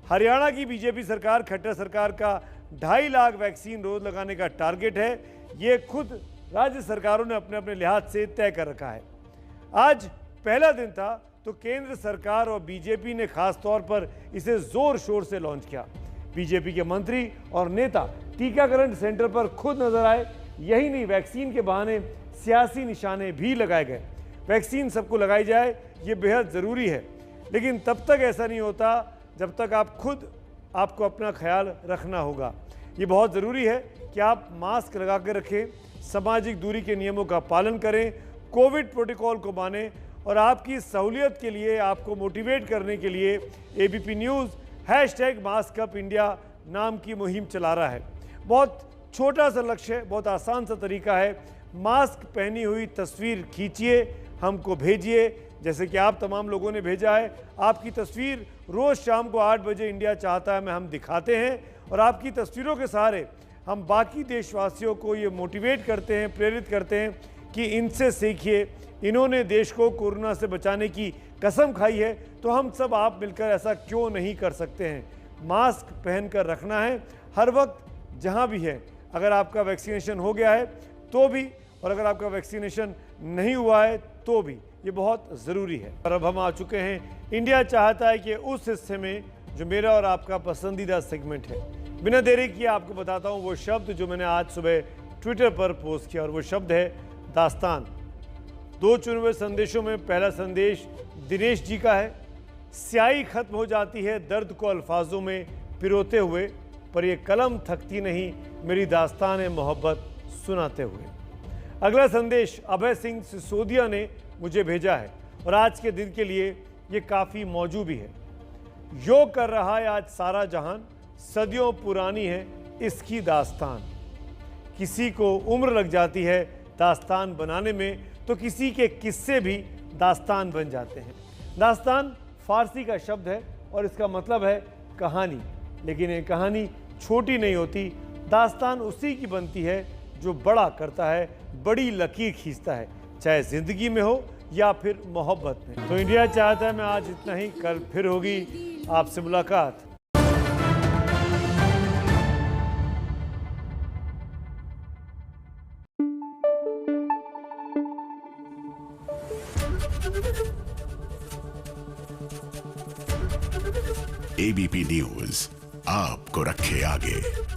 हरियाणा की बीजेपी सरकार, खट्टर सरकार का 2.5 लाख वैक्सीन रोज लगाने का टारगेट है। ये खुद राज्य सरकारों ने अपने अपने लिहाज से तय कर रखा है। आज पहला दिन था तो केंद्र सरकार और बीजेपी ने खास तौर पर इसे जोर शोर से लॉन्च किया। बीजेपी के मंत्री और नेता टीकाकरण सेंटर पर खुद नजर आए। यही नहीं, वैक्सीन के बहाने सियासी निशाने भी लगाए गए। वैक्सीन सबको लगाई जाए, ये बेहद ज़रूरी है, लेकिन तब तक ऐसा नहीं होता जब तक आपको अपना ख्याल रखना होगा। ये बहुत ज़रूरी है कि आप मास्क लगा कर रखें, सामाजिक दूरी के नियमों का पालन करें, कोविड प्रोटोकॉल को मानें और आपकी सहूलियत के लिए, आपको मोटिवेट करने के लिए एबीपी न्यूज़ #MaskUpIndia नाम की मुहिम चला रहा है। बहुत छोटा सा लक्ष्य है, बहुत आसान सा तरीका है। मास्क पहनी हुई तस्वीर खींचिए, हमको भेजिए, जैसे कि आप तमाम लोगों ने भेजा है। आपकी तस्वीर रोज़ शाम को 8 बजे इंडिया चाहता है में हम दिखाते हैं और आपकी तस्वीरों के सहारे हम बाकी देशवासियों को ये मोटिवेट करते हैं, प्रेरित करते हैं कि इनसे सीखिए, इन्होंने देश को कोरोना से बचाने की कसम खाई है, तो हम सब आप मिलकर ऐसा क्यों नहीं कर सकते हैं। मास्क पहनकर रखना है हर वक्त, जहां भी है। अगर आपका वैक्सीनेशन हो गया है तो भी, और अगर आपका वैक्सीनेशन नहीं हुआ है तो भी ये बहुत ज़रूरी है। और अब हम आ चुके हैं, इंडिया चाहता है कि उस हिस्से में जो मेरा और आपका पसंदीदा सेगमेंट है। बिना देरी किए आपको बताता हूँ वो शब्द जो मैंने आज सुबह ट्विटर पर पोस्ट किया, और वो शब्द है दास्तान। 2 चुने हुए संदेशों में पहला संदेश दिनेश जी का है। स्याही खत्म हो जाती है दर्द को अल्फाजों में पिरोते हुए, पर ये कलम थकती नहीं मेरी दास्तान है मोहब्बत सुनाते हुए। अगला संदेश अभय सिंह सिसोदिया ने मुझे भेजा है, और आज के दिन के लिए ये काफ़ी मौजू भी है। योग कर रहा है आज सारा जहान, सदियों पुरानी है इसकी दास्तान। किसी को उम्र लग जाती है दास्तान बनाने में, तो किसी के किस्से भी दास्तान बन जाते हैं। दास्तान फारसी का शब्द है और इसका मतलब है कहानी, लेकिन ये कहानी छोटी नहीं होती। दास्तान उसी की बनती है जो बड़ा करता है, बड़ी लकीर खींचता है, चाहे जिंदगी में हो या फिर मोहब्बत में। तो इंडिया चाहता है मैं आज इतना ही, कल फिर होगी आपसे मुलाकात। एबीपी न्यूज आपको रखे आगे।